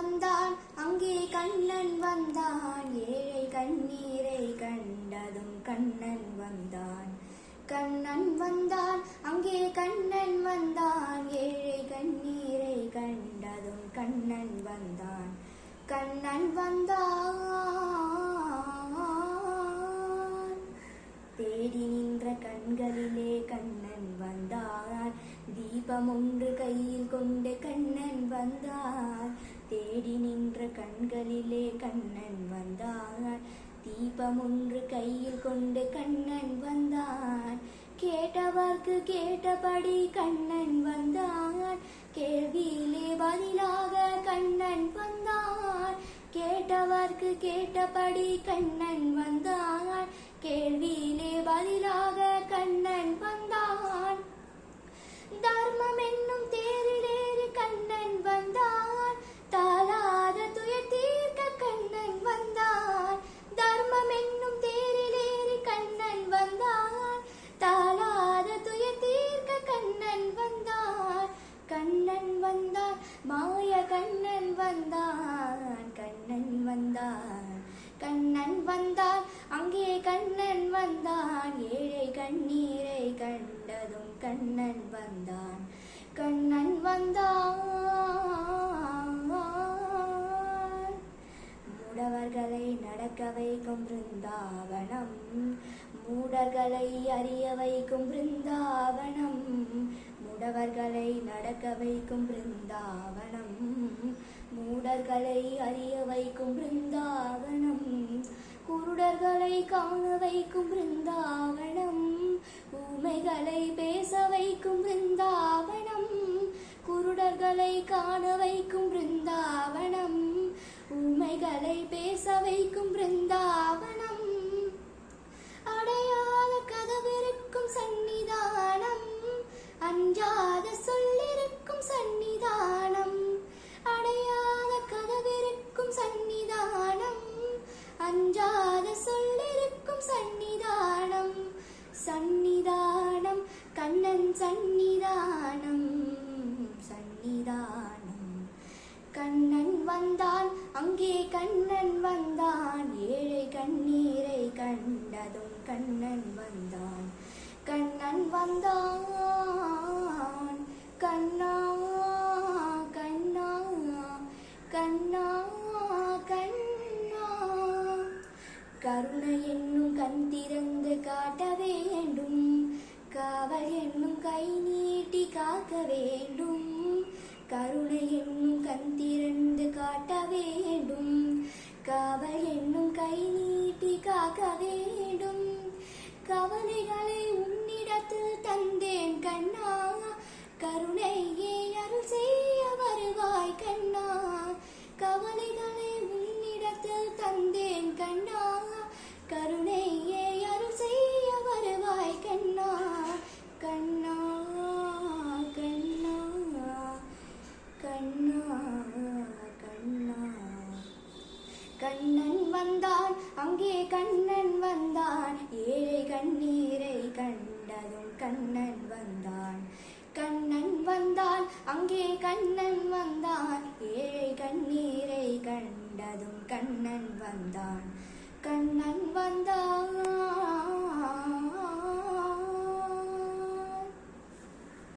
வந்தான் அங்கே கண்ணன் வந்தான் ஏழை கண்ணீரை கண்டதும் கண்ணன் வந்தான். கண்ணன் வந்தான் அங்கே கண்ணன் வந்தான் ஏழை கண்ணீரை கண்டதும் கண்ணன் வந்தான். கண்ணன் வந்தான் தேடி நின்ற கண்களிலே கண்ணன் வந்தான். தீபம் ஒன்று கையில் கொண்டு கண்ணன் வந்தான். தேடி நின்ற கண்களிலே கண்ணன் வந்தான். தீபம் ஒன்று கையில் கொண்டு கண்ணன் வந்தான். கேட்டவர்க்கு கேட்டபடி கண்ணன் வந்தான். கேள்வியிலே பதிலாக கண்ணன் வந்தான். கேட்டவர்க்கு கேட்டபடி கண்ணன் வந்தான். கேள்வியிலே பதிலாக கண்ணன் வந்தான். தர்மம் என்னும் தேரிலேறி கண்ணன் வந்தான். தாளாத துயர் தீர்க்க கண்ணன் வந்தான். தர்மம் என்னும் தேரிலேறி கண்ணன் வந்தான். தாளாத துயர் தீர்க்க கண்ணன் வந்தான். கண்ணன் வந்தான் மாய கண்ணன் வந்தான். கண்ணன் வந்தான் கண்ணன் வந்தான் அங்கே கண்ணன் வந்தான். ஏழை கண்ணீரை கண்டதும் கண்ணன் வந்தான். கண்ணன் வந்தான் மூடவர்களை நடக்க வைக்கும் பிருந்தாவனம். மூடர்களை அறிய வைக்கும் பிருந்தாவனம். மூடவர்களை நடக்க வைக்கும் பிருந்தாவனம். மூடர்களை அறிய வைக்கும் பிருந்தாவனம். குருடர்களை காண வைக்கும் பிருந்தாவனம். ஊமைகளை பேச வைக்கும் பிருந்தாவனம். குருடர்களை காண வைக்கும் பிருந்தாவனம். ஊமைகளை பேச வைக்கும் பிருந்தாவனம். அடையாத கதவிருக்கும் சந்நிதானம். அஞ்சாத சொல்லிருக்கும் சந்நிதானம். அடையாத கதவிருக்கும் சந்நிதானம். அஞ்சாத சொல்லிருக்கும் சந்நிதானம். சந்நிதானம் கண்ணன் சந்நிதானம். சந்நிதானம் கண்ணன் வந்தான் அங்கே கண்ணன் வந்தான். ஏழை கண்ணீரை கண்டதும் கண்ணன் வந்தான். கண்ணன் வந்தான். கண்ணா கண்ணா கண்ணா கண்ணா. கருணை என்னும் கண் திறந்து காட்ட வேண்டும். காவல் என்னும் கை நீட்டி காக்க வேண்டும். கருணை என்னும் கண் திறந்து காட்ட வேண்டும். காவல் என்னும் கை நீட்டி காக்க வேண்டும். கவலைகளை உன்னிடத்தில் தந்தேன் கண்ணா. கருணையே அருள் செய்ய வருவாய் கண்ணா. கவலைகளை உன்னிடத்தில் தந்தேன் கண்ணா. கருணையே அருள் செய்ய வருவாய் கண்ணா. கண்ணா கண்ணா கண்ணா கண்ணா. கண்ணன் வந்தான் அங்கே கண்ணன் வந்தான். ஏழை கண்ணீரை கண்டதும் கண்ணன் வந்தான். கண்ணன் வந்தான் அங்கே கண்ணன் வந்தான். ஏழை கண்ணீரை கண்டதும் கண்ணன் வந்தான். கண்ணன் வந்தான்.